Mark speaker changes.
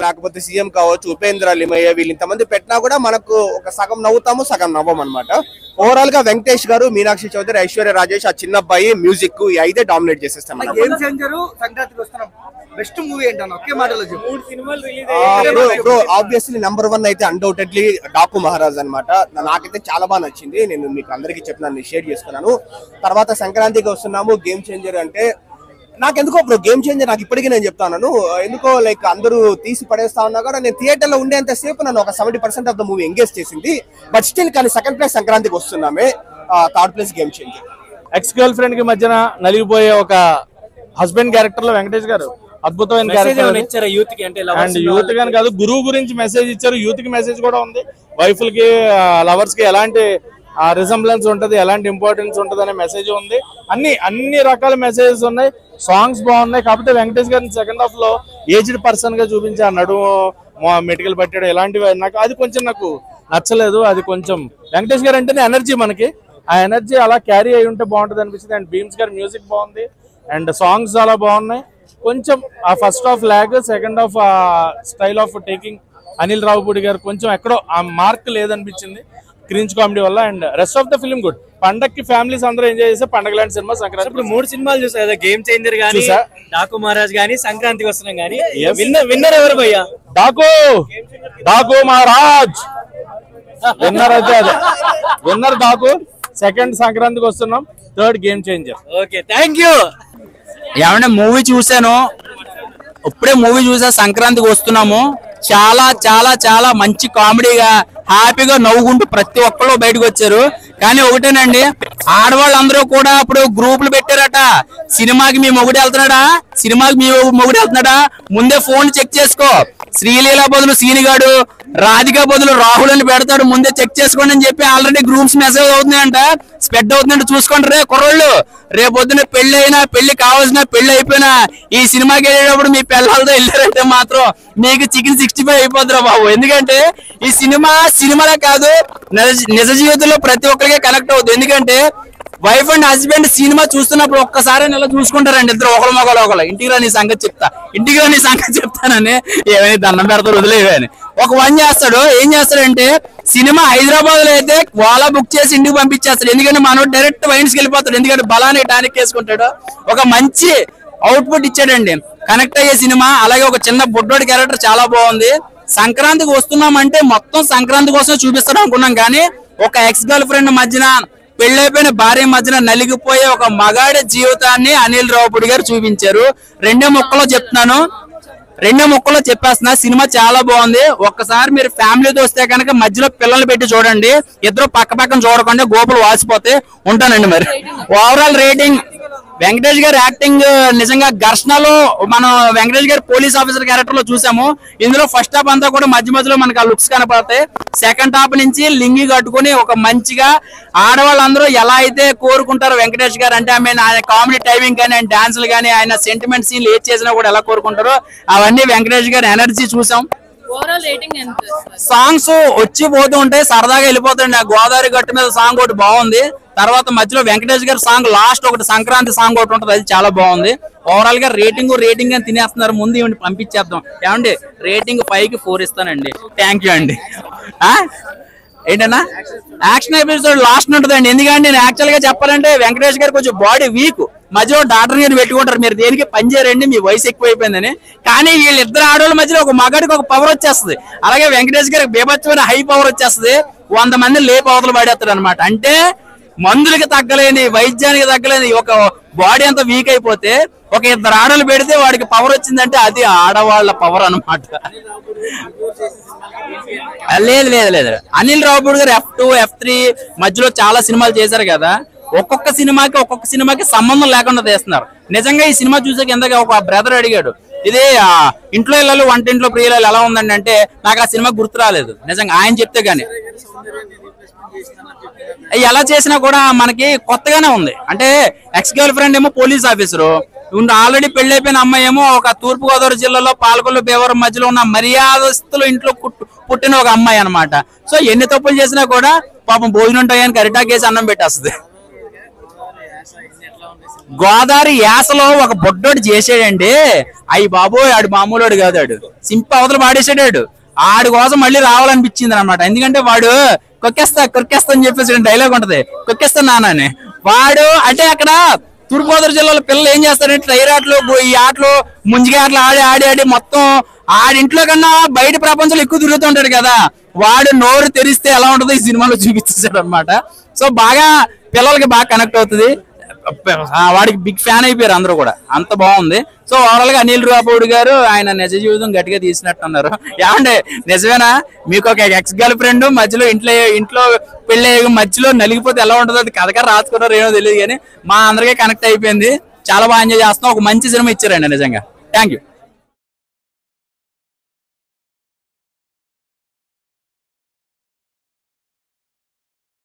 Speaker 1: లేకపోతే సీఎం కావచ్చు, ఉపేంద్ర లిమయ్య, వీళ్ళు ఇంతమంది పెట్టినా కూడా మనకు ఒక సగం నవ్వుతాము, సగం నవ్వం అనమాట. ఓవరాల్ గా వెంకటేష్ గారు, మీనాక్షి చౌదరి, ఐశ్వర్య రాజేష్, ఆ చిన్న అబ్బాయి, మ్యూజిక్, ఈ ఐదే డామినేట్ చేసేస్తాం.
Speaker 2: బెస్ట్ మూవీ ఏంటన్నా ఒకే మాటలో చెప్పు.
Speaker 1: బ్రో ఆబ్వియస్లీ నెంబర్ 1 అయితే అన్డౌటెడ్లీ డాకు మహారాజ్ అనమాట. నాకైతే చాలా బాగా నచ్చింది. నేను మీకు అందరికీ చెప్పినాను, షేర్ చేసుకున్నాను. తర్వాత సంక్రాంతికి వస్తున్నాము. గేమ్ చేంజర్ అంటే నాకెందుకో బ్రో గేమ్ చేంజర్ నాకు ఇప్పటికీ నేను చెప్తాను. ఎందుకో లైక్ అందరూ తీసి పడేస్తా ఉన్నా కూడా నేను థియేటర్ లో ఉండేంత సేపు నన్ను ఒక 70% ఆఫ్ ద మూవీ ఎంగేజ్ చేసింది. బట్ స్టిల్ కానీ సెకండ్ ప్లేస్ సంక్రాంతికి వస్తున్నామే, third place game changer.
Speaker 3: Ex girlfriend కి మధ్యన నలిగిపోయే ఒక హస్బెండ్ క్యారెక్టర్ లో వెంకటేష్ గారు అద్భుతమైన క్యారెక్టర్. అండ్ యూత్ గాని కాదు, గురువు గురించి మెసేజ్ ఇచ్చారు. యూత్ కి మెసేజ్ కూడా ఉంది. వైఫ్ కి, లవర్స్ కి ఎలాంటి రిజంబ్లెన్స్ ఉంటది, ఎలాంటి ఇంపార్టెన్స్ ఉంటది అనే మెసేజ్ ఉంది. అన్ని రకాల మెసేజెస్ ఉన్నాయి. సాంగ్స్ బాగున్నాయి. కాకపోతే వెంకటేష్ గారిని సెకండ్ హాఫ్ లో ఏజ్డ్ పర్సన్ గా చూపించారు. నడుము మెడికల్ పట్టాడు, ఇలాంటివి నాకు కొంచెం నాకు నచ్చలేదు. అది కొంచెం వెంకటేష్ గారు అంటేనే ఎనర్జీ, మనకి ఆ ఎనర్జీ అలా క్యారీ అయి ఉంటే బాగుంటది అనిపిస్తుంది. అండ్ భీమ్స్ గారి మ్యూజిక్ బాగుంది అండ్ సాంగ్స్ చాలా బాగున్నాయి. కొంచెం ఆ first half lag, second half style of taking Anil Ravipudi గారు కొంచెం ఎక్కడో ఆ మార్క్ లేదనిపించింది క్రింజ్ కామెడీ వల్ల. And rest of the film good. పండక్కి ఫ్యామిలీస్ అందరూ ఎంజాయ్ చేస్తే పండగ లాంటి సినిమా సంక్రాంతి.
Speaker 4: ఇప్పుడు 3 సినిమాలు చూసా కదా, గేమ్ చేంజర్ గానీ, డాకు మహారాజ్ గానీ, సంక్రాంతికి వస్తున్నాం గానీ. విన్నర్ ఎవరు భయ్యా?
Speaker 3: డాకు మహారాజ్ విన్నర్ అయితే అదే విన్నర్ డాకు. సెకండ్ సంక్రాంతికి వస్తున్నాం, third game changer.
Speaker 4: Okay, thank you.
Speaker 5: ఏమంటే మూవీ చూసాను, ఇప్పుడే మూవీ చూసా. సంక్రాంతికి వస్తున్నాము. చాలా చాలా చాలా మంచి కామెడీగా హ్యాపీగా నవ్వుకుంటూ ప్రతి ఒక్కళ్ళు బయటకు వచ్చారు. కానీ ఒకటేనండి, ఆడవాళ్ళందరూ కూడా ఇప్పుడు గ్రూపులు పెట్టారట. సినిమాకి మీ మొగుడు వెళ్తున్నాడా, సినిమాకి మీ మొగుడు వెళ్తున్నాడా, ముందే ఫోన్ చెక్ చేసుకో. శ్రీలీల బదులు సీనిగాడు, రాధిక బదులు రాహుల్ అని పెడతాడు, ముందే చెక్ చేసుకోండి అని చెప్పి ఆల్రెడీ గ్రూప్స్ మెసేజ్ అవుతున్నాయంట, స్ప్రెడ్ అవుతుందంటే చూసుకోండి రే కుర్రోళ్ళు. రేపొద్దున పెళ్లి అయినా, పెళ్లి కావాల్సిన, పెళ్లి అయిపోయినా ఈ సినిమాకి వెళ్ళేటప్పుడు మీ పిల్లలతో వెళ్ళారంటే మాత్రం మీకు చికెన్ 65 అయిపోద్దిరా బాబు. ఎందుకంటే ఈ సినిమాలే కాదు, నిజ జీవితంలో ప్రతి ఒక్కరికి కనెక్ట్ అవుతుంది. ఎందుకంటే వైఫ్ అండ్ హస్బెండ్ సినిమా చూస్తున్నప్పుడు ఒక్కసారి నెల చూసుకుంటారండి ఇద్దరు, ఒకరు ఇంటికి రా నీ సంగతి చెప్తానని ఏమైనా దండం పెడతారు వదిలేవని. ఒక చేస్తాడు, ఏం చేస్తాడంటే సినిమా హైదరాబాద్ లో అయితే ఓలా బుక్ చేసి ఇంటికి పంపించేస్తాడు. ఎందుకంటే మనోడు డైరెక్ట్ వైన్స్కి వెళ్ళిపోతాడు. ఎందుకంటే బలాన్ని టానిక్ వేసుకుంటాడు. ఒక మంచి అవుట్పుట్ ఇచ్చాడండి, కనెక్ట్ అయ్యే సినిమా. అలాగే ఒక చిన్న బుడ్డోడి క్యారెక్టర్ చాలా బాగుంది. సంక్రాంతికి వస్తున్నామంటే మొత్తం సంక్రాంతి కోసం చూపిస్తాడు అనుకున్నాం, కానీ ఒక ఎక్స్ గర్ల్ ఫ్రెండ్ మధ్యన, పెళ్ళైపోయిన భార్య మధ్యన నలిగిపోయే ఒక మగాడి జీవితాన్ని అనిల్ రావుపూడి గారు చూపించారు. రెండే ముక్కలో చెప్పేస్తున్నా. సినిమా చాలా బాగుంది. ఒక్కసారి మీరు ఫ్యామిలీతో వస్తే కనుక మధ్యలో పిల్లలు పెట్టి చూడండి. ఇద్దరు పక్కన చూడకుండా గోపులు వాసిపోతే ఉంటానండి. మరి ఓవరాల్ రేటింగ్, వెంకటేష్ గారి యాక్టింగ్ నిజంగా ఘర్షణలో మనం వెంకటేష్ గారి పోలీస్ ఆఫీసర్ క్యారెక్టర్ లో చూసాము. ఇందులో ఫస్ట్ హాఫ్ అంతా కూడా మధ్యలో మనకు ఆ లుక్స్ కనపడతాయి. సెకండ్ హాఫ్ నుంచి లింగి కట్టుకుని ఒక మంచిగా ఆడవాళ్ళందరూ ఎలా అయితే కోరుకుంటారో వెంకటేష్ గారు అంటే, ఆయన కామెడీ టైమింగ్ కానీ, ఆయన డాన్సులు కానీ, ఆయన సెంటిమెంట్ సీన్లు ఏది చేసినా కూడా ఎలా కోరుకుంటారో అవన్నీ వెంకటేష్ గారి ఎనర్జీ చూసాం. సాంగ్స్ వచ్చి పోతూ ఉంటాయి, సరదాగా వెళ్ళిపోతుండే. గోదావరి గట్టు మీద సాంగ్ ఒకటి బాగుంది. తర్వాత మధ్యలో వెంకటేష్ గారి సాంగ్ లాస్ట్ ఒకటి సంక్రాంతి సాంగ్ ఒకటి ఉంటుంది, అది చాలా బాగుంది. ఓవరాల్ గా రేటింగ్ అని తినేస్తున్నారు. ముందు ఏమండి పంపించేద్దాం. ఏమండి రేటింగ్ 5కి 4 ఇస్తానండి. థ్యాంక్ యూ అండి. ఏంటన్నా యాక్షన్ ఎపిసోడ్ లాస్ట్ ఉంటుందండి. ఎందుకంటే నేను యాక్చువల్ గా చెప్పాలంటే వెంకటేష్ గారు కొంచెం బాడీ వీక్, మధ్యలో డాక్టర్ గారిని పెట్టుకుంటారు, మీరు దేనికి పని చేయరండి మీ వయసు ఎక్కువైపోయిందని. కానీ వీళ్ళిద్దరు ఆడవాళ్ళ మధ్యలో ఒక మగాడికి ఒక పవర్ వచ్చేస్తుంది. అలాగే వెంకటేష్ గారికి బీభత్సమైన హై పవర్ వచ్చేస్తుంది. 100 మంది లేపు అవతలు పడేస్తారు అనమాట. అంటే మందులకి తగ్గలేని, వైద్యానికి తగ్గలేని ఒక బాడీ అంతా వీక్ అయిపోతే ఒక ఇద్దరు ఆడలు పెడితే వాడికి పవర్ వచ్చిందంటే అది ఆడవాళ్ళ పవర్ అనమాట. లేదు అనిల్ రావుపూడి గారు F2, F3 మధ్యలో చాలా సినిమాలు చేశారు కదా. ఒక్కొక్క సినిమాకి సంబంధం లేకుండా తీస్తున్నారు. నిజంగా ఈ సినిమా చూసాక ఎంతగా ఒక బ్రదర్ అడిగాడు, ఇదే ఇంట్లో ఇళ్ళలు వంటింట్లో ప్రియులు ఎలా ఉందండి అంటే, నాకు ఆ సినిమా గుర్తు రాలేదు నిజంగా ఆయన చెప్తే గానీ. ఎలా చేసినా కూడా మనకి కొత్తగానే ఉంది. అంటే ఎక్స్ గర్ల్ ఫ్రెండ్ ఏమో పోలీస్ ఆఫీసరు, ఆల్రెడీ పెళ్లైపోయిన అమ్మాయి ఏమో ఒక తూర్పుగోదావరి జిల్లాలో పాలకొల్లు భీమవరం మధ్యలో ఉన్న మర్యాదస్తుల ఇంట్లో పుట్టిన ఒక అమ్మాయి అనమాట. సో ఎన్ని తప్పులు చేసినా కూడా పాపం భోజనం ఉంటాయని కరిటాకేసి అన్నం పెట్టేస్తుంది. గోదావరి యాసలో ఒక బొడ్డోడు చేసాడండి. అయ్యి బాబోయ్, ఆడు మామూలోడు కాదు, ఆడు సింపుల్ అవతల పాడేసాడు. ఆడి కోసం మళ్ళీ రావాలనిపించింది అనమాట. ఎందుకంటే వాడు కొక్కేస్తా అని చెప్పేసి డైలాగ్ ఉంటది, కొక్కేస్తా నాన్న. వాడు అంటే అక్కడ తూర్పుగోదావరి జిల్లాలో పిల్లలు ఏం చేస్తారంటే టైర్ ఆటలు, ఈ ఆటలు, ముంజిగా ఆటలు ఆడి మొత్తం ఆడింట్లో కన్నా బయట ప్రపంచంలో ఎక్కువ తిరుగుతుంటాడు కదా. వాడు నోరు తెరిస్తే ఎలా ఉంటుందో ఈ సినిమాలో చూపించేశాడు అనమాట. సో బాగా పిల్లలకి బాగా కనెక్ట్ అవుతుంది. వాడికి బిగ్ ఫ్యాన్ అయిపోయారు అందరూ కూడా, అంత బాగుంది. సో ఓవరాల్ గా అనిల్ రాపౌడ్ గారు ఆయన నిజ జీవితం గట్టిగా తీసినట్టు అన్నారు. ఏమంటే నిజమేనా, మీకు ఒక ఎక్స్ గర్ల్ ఫ్రెండ్ మధ్యలో ఇంట్లో పెళ్లి మధ్యలో నలిగిపోతే ఎలా ఉంటుందో అది కథగా రాసుకున్నారు ఏమో తెలియదు, కానీ మా అందరికీ కనెక్ట్ అయిపోయింది. చాలా బాగా ఎంజాయ్ చేస్తున్నాం. ఒక మంచి సినిమా ఇచ్చారండి నిజంగా. Thank you.